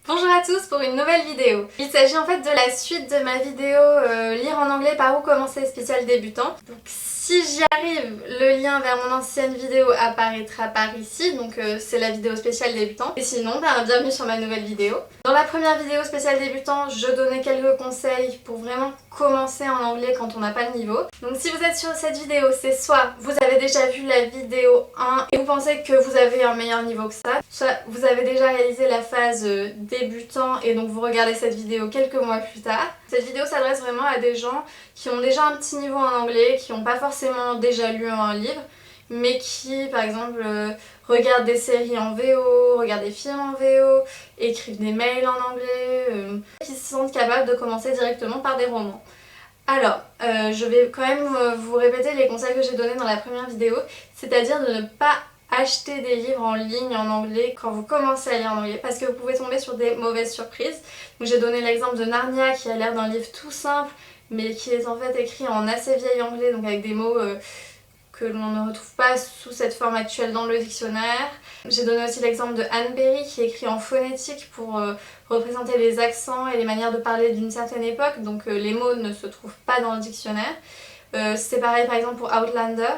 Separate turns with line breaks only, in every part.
Bonjour à tous pour une nouvelle vidéo. Il s'agit en fait de la suite de ma vidéo lire en anglais par où commencer spécial débutant. Donc si j'y arrive, le lien vers mon ancienne vidéo apparaîtra par ici, donc c'est la vidéo spéciale débutant. Et sinon, bienvenue sur ma nouvelle vidéo. Dans la première vidéo spéciale débutant, je donnais quelques conseils pour vraiment commencer en anglais quand on n'a pas le niveau. Donc si vous êtes sur cette vidéo, c'est soit vous avez déjà vu la vidéo 1 et vous pensez que vous avez un meilleur niveau que ça, soit vous avez déjà réalisé la phase débutant et donc vous regardez cette vidéo quelques mois plus tard. Cette vidéo s'adresse vraiment à des gens qui ont déjà un petit niveau en anglais, qui n'ont pas forcément déjà lu un livre, mais qui par exemple regardent des séries en VO, regardent des films en VO, écrivent des mails en anglais, qui se sentent capables de commencer directement par des romans. Alors, je vais quand même vous répéter les conseils que j'ai donnés dans la première vidéo, c'est-à-dire de ne pas acheter des livres en ligne en anglais quand vous commencez à lire en anglais parce que vous pouvez tomber sur des mauvaises surprises. Donc j'ai donné l'exemple de Narnia qui a l'air d'un livre tout simple mais qui est en fait écrit en assez vieil anglais, donc avec des mots que l'on ne retrouve pas sous cette forme actuelle dans le dictionnaire. J'ai donné aussi l'exemple de Anne Berry qui est écrit en phonétique pour représenter les accents et les manières de parler d'une certaine époque, donc les mots ne se trouvent pas dans le dictionnaire. C'est pareil par exemple pour Outlander.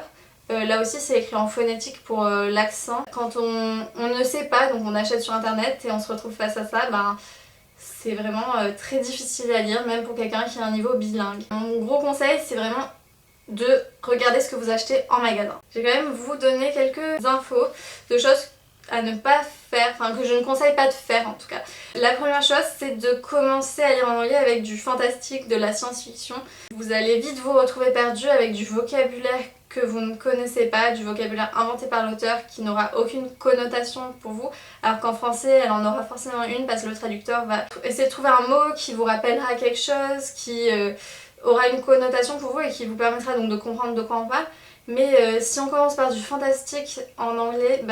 Là aussi c'est écrit en phonétique pour l'accent. Quand on ne sait pas, donc on achète sur internet et on se retrouve face à ça, c'est vraiment très difficile à lire, même pour quelqu'un qui a un niveau bilingue. Mon gros conseil c'est vraiment de regarder ce que vous achetez en magasin. Je vais quand même vous donner quelques infos de choses à ne pas faire, enfin que je ne conseille pas de faire en tout cas. La première chose c'est de commencer à lire en anglais avec du fantastique, de la science-fiction. Vous allez vite vous retrouver perdu avec du vocabulaire que vous ne connaissez pas, du vocabulaire inventé par l'auteur qui n'aura aucune connotation pour vous, alors qu'en français elle en aura forcément une parce que le traducteur va essayer de trouver un mot qui vous rappellera quelque chose, qui aura une connotation pour vous et qui vous permettra donc de comprendre de quoi on parle. Mais si on commence par du fantastique en anglais,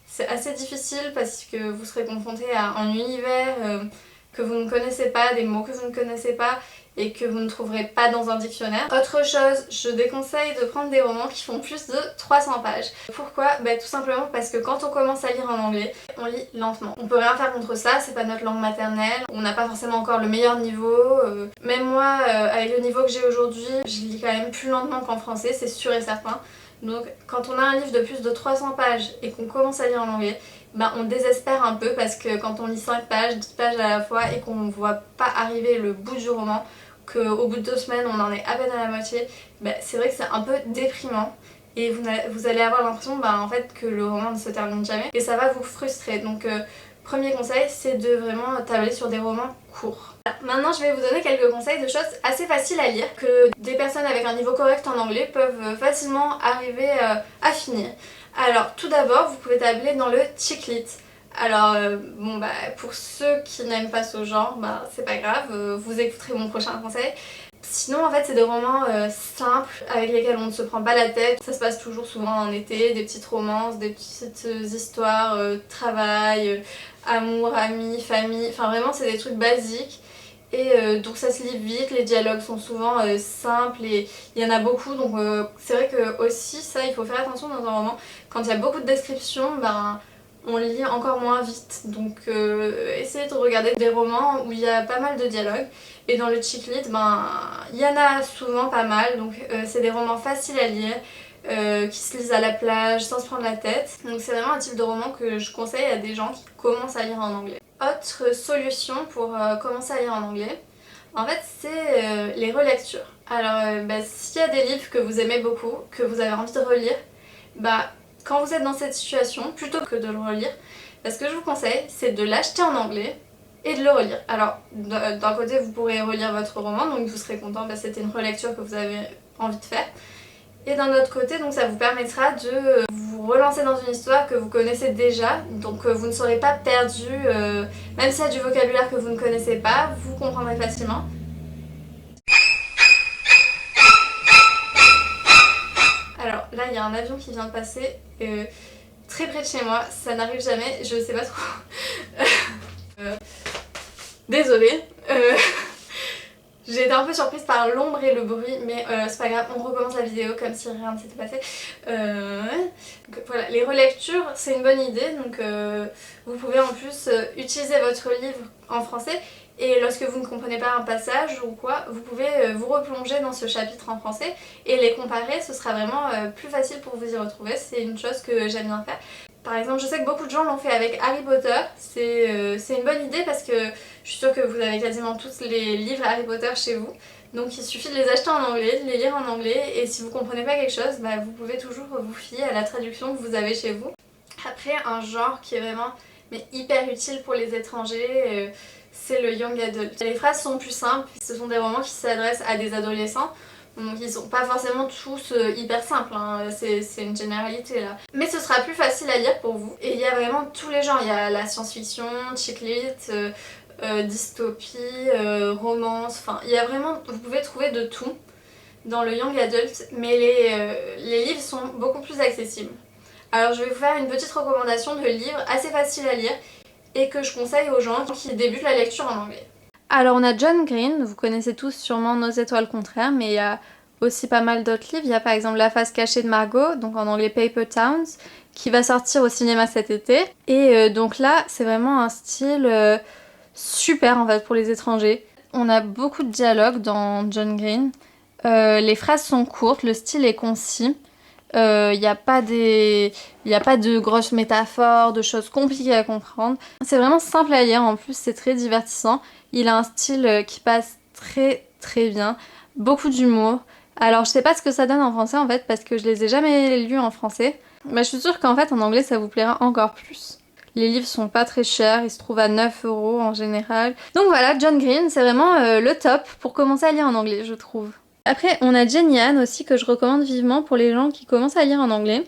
c'est assez difficile parce que vous serez confronté à un univers que vous ne connaissez pas, des mots que vous ne connaissez pas et que vous ne trouverez pas dans un dictionnaire. Autre chose, je déconseille de prendre des romans qui font plus de 300 pages. Pourquoi ? Tout simplement parce que quand on commence à lire en anglais, on lit lentement. On peut rien faire contre ça, c'est pas notre langue maternelle, on n'a pas forcément encore le meilleur niveau. Même moi, avec le niveau que j'ai aujourd'hui, je lis quand même plus lentement qu'en français, c'est sûr et certain. Donc quand on a un livre de plus de 300 pages et qu'on commence à lire en anglais, on désespère un peu parce que quand on lit 5 pages, 10 pages à la fois et qu'on ne voit pas arriver le bout du roman, qu'au bout de 2 semaines on en est à peine à la moitié, c'est vrai que c'est un peu déprimant et vous allez avoir l'impression en fait que le roman ne se termine jamais et ça va vous frustrer. Donc premier conseil c'est de vraiment tabler sur des romans courts. Maintenant je vais vous donner quelques conseils de choses assez faciles à lire que des personnes avec un niveau correct en anglais peuvent facilement arriver à finir. Alors tout d'abord vous pouvez tabler dans le chick lit. Alors pour ceux qui n'aiment pas ce genre, c'est pas grave, vous écouterez mon prochain conseil. Sinon en fait c'est des romans simples avec lesquels on ne se prend pas la tête. Ça se passe toujours souvent en été, des petites romances, des petites histoires, travail, amour, amis, famille, enfin vraiment c'est des trucs basiques. Et donc ça se lit vite, les dialogues sont souvent simples et il y en a beaucoup, donc c'est vrai que aussi ça il faut faire attention dans un roman. Quand il y a beaucoup de descriptions, on lit encore moins vite, donc essayez de regarder des romans où il y a pas mal de dialogues. Et dans le chick lit, il y en a souvent pas mal, donc c'est des romans faciles à lire, qui se lisent à la plage sans se prendre la tête. Donc c'est vraiment un type de roman que je conseille à des gens qui commencent à lire en anglais. Autre solution pour commencer à lire en anglais, en fait c'est les relectures. Alors s'il y a des livres que vous aimez beaucoup, que vous avez envie de relire, quand vous êtes dans cette situation, plutôt que de le relire, ce que je vous conseille c'est de l'acheter en anglais et de le relire. Alors d'un côté vous pourrez relire votre roman, donc vous serez content, c'était une relecture que vous avez envie de faire. Et d'un autre côté, donc ça vous permettra de vous relancer dans une histoire que vous connaissez déjà, donc vous ne serez pas perdu, même s'il y a du vocabulaire que vous ne connaissez pas, vous comprendrez facilement. Alors là, il y a un avion qui vient de passer très près de chez moi, ça n'arrive jamais, je sais pas trop. Désolée. J'ai été un peu surprise par l'ombre et le bruit, mais c'est pas grave, on recommence la vidéo comme si rien ne s'était passé. Donc, voilà, les relectures, c'est une bonne idée, donc vous pouvez en plus utiliser votre livre en français, et lorsque vous ne comprenez pas un passage ou quoi, vous pouvez vous replonger dans ce chapitre en français et les comparer, ce sera vraiment plus facile pour vous y retrouver, c'est une chose que j'aime bien faire. Par exemple, je sais que beaucoup de gens l'ont fait avec Harry Potter, c'est une bonne idée parce que je suis sûre que vous avez quasiment tous les livres Harry Potter chez vous. Donc il suffit de les acheter en anglais, de les lire en anglais, et si vous comprenez pas quelque chose, bah, vous pouvez toujours vous fier à la traduction que vous avez chez vous. Après, un genre qui est vraiment hyper utile pour les étrangers, c'est le young adult. Les phrases sont plus simples, ce sont des romans qui s'adressent à des adolescents. Donc ils sont pas forcément tous hyper simples, hein. C'est une généralité là. Mais ce sera plus facile à lire pour vous. Et il y a vraiment tous les genres, il y a la science-fiction, chick lit, dystopie, romance, enfin il y a vraiment, vous pouvez trouver de tout dans le young adult, mais les livres sont beaucoup plus accessibles. Alors je vais vous faire une petite recommandation de livres assez faciles à lire et que je conseille aux gens qui débutent la lecture en anglais. Alors on a John Green, vous connaissez tous sûrement Nos étoiles contraires, mais il y a aussi pas mal d'autres livres. Il y a par exemple La face cachée de Margot, donc en anglais Paper Towns, qui va sortir au cinéma cet été. Et donc là, c'est vraiment un style super en fait pour les étrangers. On a beaucoup de dialogues dans John Green. Les phrases sont courtes, le style est concis. Il n'y a pas de grosses métaphores, de choses compliquées à comprendre. C'est vraiment simple à lire, en plus c'est très divertissant. Il a un style qui passe très très bien, beaucoup d'humour. Alors je sais pas ce que ça donne en français en fait parce que je les ai jamais lus en français. Mais je suis sûre qu'en fait en anglais ça vous plaira encore plus. Les livres sont pas très chers, ils se trouvent à 9 € en général. Donc voilà, John Green c'est vraiment le top pour commencer à lire en anglais je trouve. Après, on a Jenny Han aussi que je recommande vivement pour les gens qui commencent à lire en anglais.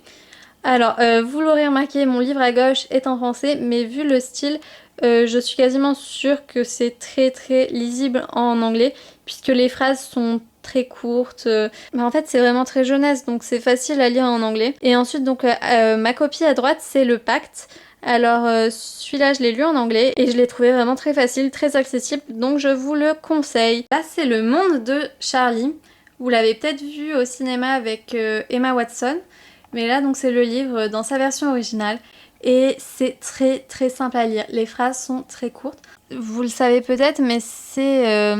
Alors, vous l'aurez remarqué, mon livre à gauche est en français, mais vu le style, je suis quasiment sûre que c'est très très lisible en anglais, puisque les phrases sont très courtes. Mais en fait, c'est vraiment très jeunesse, donc c'est facile à lire en anglais. Et ensuite, donc, ma copie à droite, c'est Le Pacte. Alors celui-là je l'ai lu en anglais et je l'ai trouvé vraiment très facile, très accessible, donc je vous le conseille. Là c'est Le Monde de Charlie, vous l'avez peut-être vu au cinéma avec Emma Watson, mais là donc c'est le livre dans sa version originale et c'est très très simple à lire, les phrases sont très courtes. Vous le savez peut-être mais c'est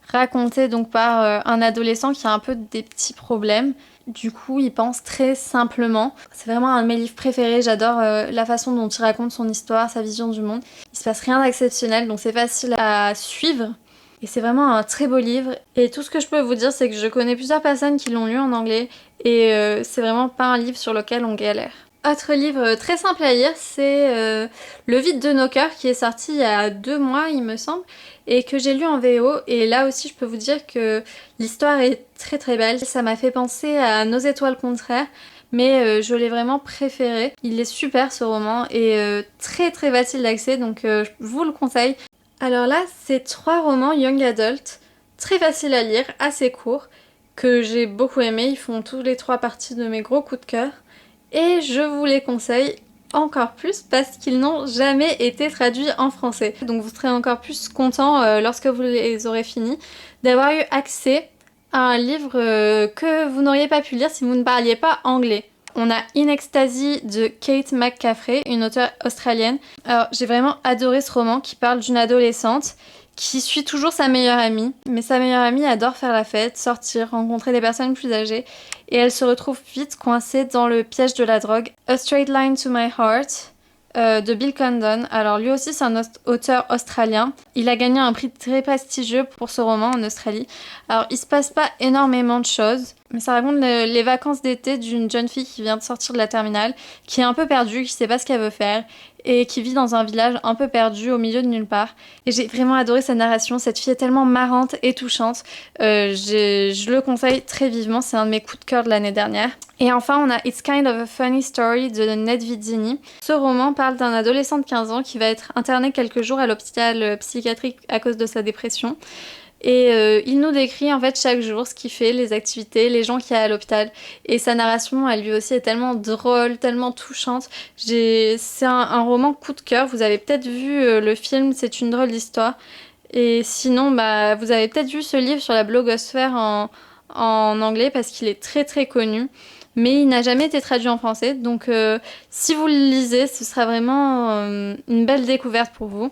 raconté donc par un adolescent qui a un peu des petits problèmes. Du coup, il pense très simplement. C'est vraiment un de mes livres préférés. J'adore la façon dont il raconte son histoire, sa vision du monde. Il se passe rien d'exceptionnel, donc c'est facile à suivre. Et c'est vraiment un très beau livre. Et tout ce que je peux vous dire, c'est que je connais plusieurs personnes qui l'ont lu en anglais. Et c'est vraiment pas un livre sur lequel on galère. Autre livre très simple à lire, c'est Le vide de nos cœurs qui est sorti il y a 2 mois il me semble et que j'ai lu en VO et là aussi je peux vous dire que l'histoire est très très belle. Ça m'a fait penser à Nos étoiles contraires mais je l'ai vraiment préféré. Il est super ce roman et très très facile d'accès donc je vous le conseille. Alors là c'est 3 romans young adult, très faciles à lire, assez courts, que j'ai beaucoup aimé. Ils font tous les 3 parties de mes gros coups de cœur. Et je vous les conseille encore plus parce qu'ils n'ont jamais été traduits en français. Donc vous serez encore plus content lorsque vous les aurez finis d'avoir eu accès à un livre que vous n'auriez pas pu lire si vous ne parliez pas anglais. On a In Ecstasy de Kate McCaffrey, une auteure australienne. Alors j'ai vraiment adoré ce roman qui parle d'une adolescente qui suit toujours sa meilleure amie. Mais sa meilleure amie adore faire la fête, sortir, rencontrer des personnes plus âgées. Et elle se retrouve vite coincée dans le piège de la drogue. A Straight Line to My Heart de Bill Condon. Alors lui aussi c'est un auteur australien. Il a gagné un prix très prestigieux pour ce roman en Australie. Alors il se passe pas énormément de choses. Mais ça raconte les vacances d'été d'une jeune fille qui vient de sortir de la terminale, qui est un peu perdue, qui sait pas ce qu'elle veut faire, et qui vit dans un village un peu perdu au milieu de nulle part. Et j'ai vraiment adoré sa narration, cette fille est tellement marrante et touchante. Je le conseille très vivement, c'est un de mes coups de cœur de l'année dernière. Et enfin, on a It's Kind of a Funny Story de Ned Vizzini. Ce roman parle d'un adolescent de 15 ans qui va être interné quelques jours à l'hôpital psychiatrique à cause de sa dépression. Et il nous décrit en fait chaque jour ce qu'il fait, les activités, les gens qu'il y a à l'hôpital. Et sa narration, elle lui aussi est tellement drôle, tellement touchante. C'est un roman coup de cœur. Vous avez peut-être vu le film C'est une drôle d'histoire. Et sinon, bah, vous avez peut-être vu ce livre sur la blogosphère en anglais parce qu'il est très très connu. Mais il n'a jamais été traduit en français. Donc si vous le lisez, ce sera vraiment une belle découverte pour vous.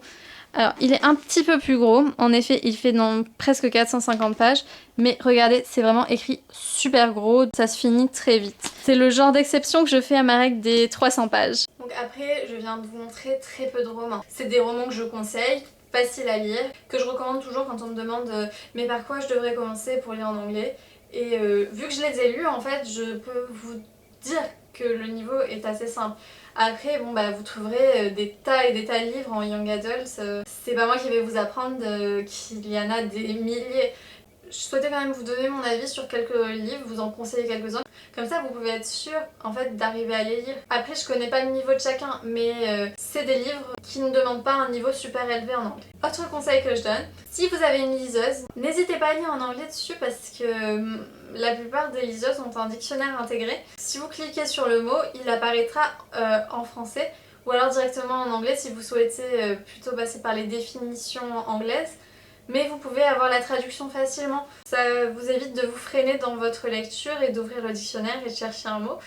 Alors, il est un petit peu plus gros. En effet, il fait dans presque 450 pages. Mais regardez, c'est vraiment écrit super gros. Ça se finit très vite. C'est le genre d'exception que je fais à ma règle des 300 pages. Donc après, je viens de vous montrer très peu de romans. C'est des romans que je conseille, faciles à lire, que je recommande toujours quand on me demande mais par quoi je devrais commencer pour lire en anglais. Et vu que je les ai lus, en fait, je peux vous dire que le niveau est assez simple. Après, bon bah vous trouverez des tas et des tas de livres en Young Adults. C'est pas moi qui vais vous apprendre qu'il y en a des milliers. Je souhaitais quand même vous donner mon avis sur quelques livres, vous en conseiller quelques-uns. Comme ça, vous pouvez être sûr en fait d'arriver à les lire. Après, je connais pas le niveau de chacun, mais c'est des livres qui ne demandent pas un niveau super élevé en anglais. Autre conseil que je donne, si vous avez une liseuse, n'hésitez pas à lire en anglais dessus parce que la plupart des liseuses ont un dictionnaire intégré. Si vous cliquez sur le mot, il apparaîtra en français ou alors directement en anglais si vous souhaitez plutôt passer par les définitions anglaises. Mais vous pouvez avoir la traduction facilement. Ça vous évite de vous freiner dans votre lecture et d'ouvrir le dictionnaire et de chercher un mot.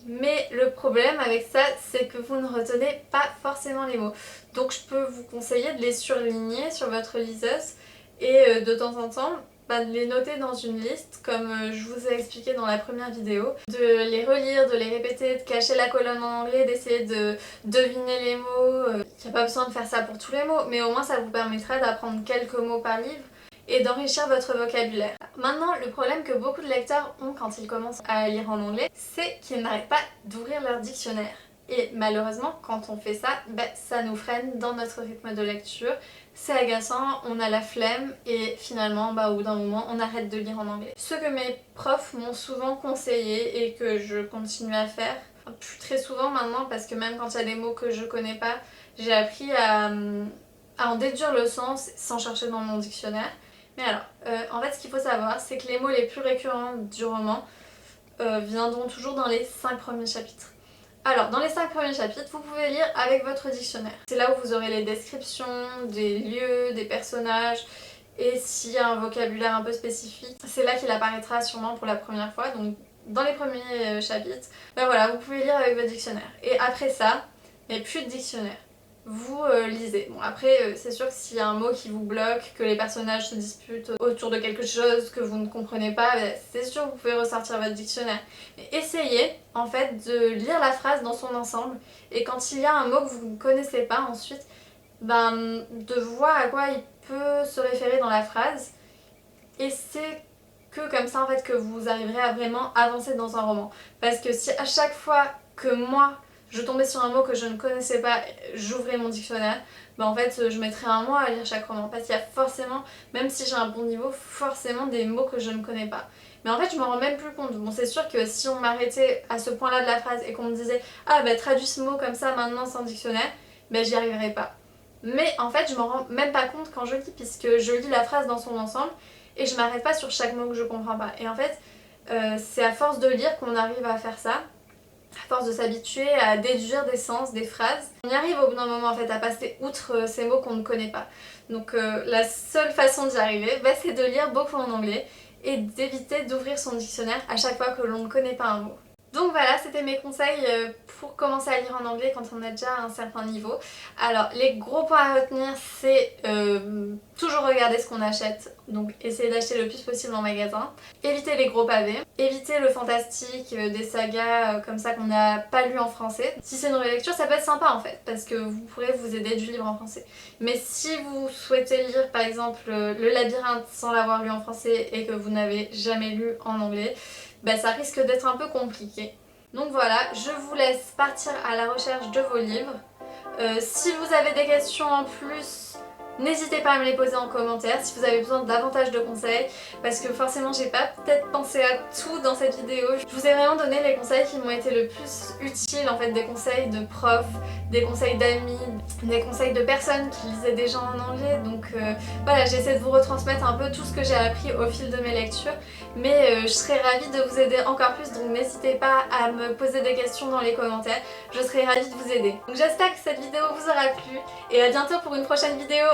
Mais le problème avec ça, c'est que vous ne retenez pas forcément les mots. Donc je peux vous conseiller de les surligner sur votre liseuse et de temps en temps, de les noter dans une liste comme je vous ai expliqué dans la première vidéo, de les relire, de les répéter, de cacher la colonne en anglais, d'essayer de deviner les mots. Il n'y a pas besoin de faire ça pour tous les mots, mais au moins ça vous permettra d'apprendre quelques mots par livre et d'enrichir votre vocabulaire. Maintenant, le problème que beaucoup de lecteurs ont quand ils commencent à lire en anglais, c'est qu'ils n'arrêtent pas d'ouvrir leur dictionnaire. Et malheureusement, quand on fait ça, ça nous freine dans notre rythme de lecture. C'est agaçant, on a la flemme et finalement, au bout d'un moment, on arrête de lire en anglais. Ce que mes profs m'ont souvent conseillé et que je continue à faire, plus très souvent maintenant parce que même quand il y a des mots que je connais pas, j'ai appris à en déduire le sens sans chercher dans mon dictionnaire. Mais alors, en fait, ce qu'il faut savoir, c'est que les mots les plus récurrents du roman viendront toujours dans les 5 premiers chapitres. Alors, dans les 5 premiers chapitres, vous pouvez lire avec votre dictionnaire. C'est là où vous aurez les descriptions des lieux, des personnages, et s'il y a un vocabulaire un peu spécifique, c'est là qu'il apparaîtra sûrement pour la première fois. Donc, dans les premiers chapitres, voilà, vous pouvez lire avec votre dictionnaire. Et après ça, il n'y a plus de dictionnaire. Vous lisez. Bon après c'est sûr que s'il y a un mot qui vous bloque, que les personnages se disputent autour de quelque chose que vous ne comprenez pas, c'est sûr que vous pouvez ressortir votre dictionnaire. Mais essayez en fait de lire la phrase dans son ensemble et quand il y a un mot que vous ne connaissez pas ensuite, de voir à quoi il peut se référer dans la phrase et c'est que comme ça en fait que vous arriverez à vraiment avancer dans un roman. Parce que si à chaque fois que moi je tombais sur un mot que je ne connaissais pas, j'ouvrais mon dictionnaire, en fait je mettrais un mois à lire chaque roman parce qu'il y a forcément, même si j'ai un bon niveau, forcément des mots que je ne connais pas. Mais en fait je m'en rends même plus compte. Bon c'est sûr que si on m'arrêtait à ce point-là de la phrase et qu'on me disait ah traduis ce mot comme ça maintenant sans dictionnaire, j'y arriverais pas. Mais en fait je m'en rends même pas compte quand je lis puisque je lis la phrase dans son ensemble et je m'arrête pas sur chaque mot que je comprends pas. Et en fait c'est à force de lire qu'on arrive à faire ça. À force de s'habituer à déduire des sens, des phrases, on y arrive au bout d'un moment en fait à passer outre ces mots qu'on ne connaît pas. Donc la seule façon d'y arriver, c'est de lire beaucoup en anglais et d'éviter d'ouvrir son dictionnaire à chaque fois que l'on ne connaît pas un mot. Donc voilà, c'était mes conseils pour commencer à lire en anglais quand on a déjà un certain niveau. Alors les gros points à retenir, c'est toujours regarder ce qu'on achète, donc essayer d'acheter le plus possible en magasin. Éviter les gros pavés, éviter le fantastique, des sagas comme ça qu'on n'a pas lu en français. Si c'est une relecture, ça peut être sympa en fait, parce que vous pourrez vous aider du livre en français. Mais si vous souhaitez lire par exemple Le Labyrinthe sans l'avoir lu en français et que vous n'avez jamais lu en anglais, ça risque d'être un peu compliqué. Donc voilà, je vous laisse partir à la recherche de vos livres. Si vous avez des questions en plus, n'hésitez pas à me les poser en commentaire si vous avez besoin davantage de conseils parce que forcément j'ai pas peut-être pensé à tout dans cette vidéo. Je vous ai vraiment donné les conseils qui m'ont été le plus utiles en fait, des conseils de profs, des conseils d'amis, des conseils de personnes qui lisaient déjà en anglais. Donc voilà, j'essaie de vous retransmettre un peu tout ce que j'ai appris au fil de mes lectures. Mais je serais ravie de vous aider encore plus, donc n'hésitez pas à me poser des questions dans les commentaires, je serais ravie de vous aider. Donc j'espère que cette vidéo vous aura plu et à bientôt pour une prochaine vidéo.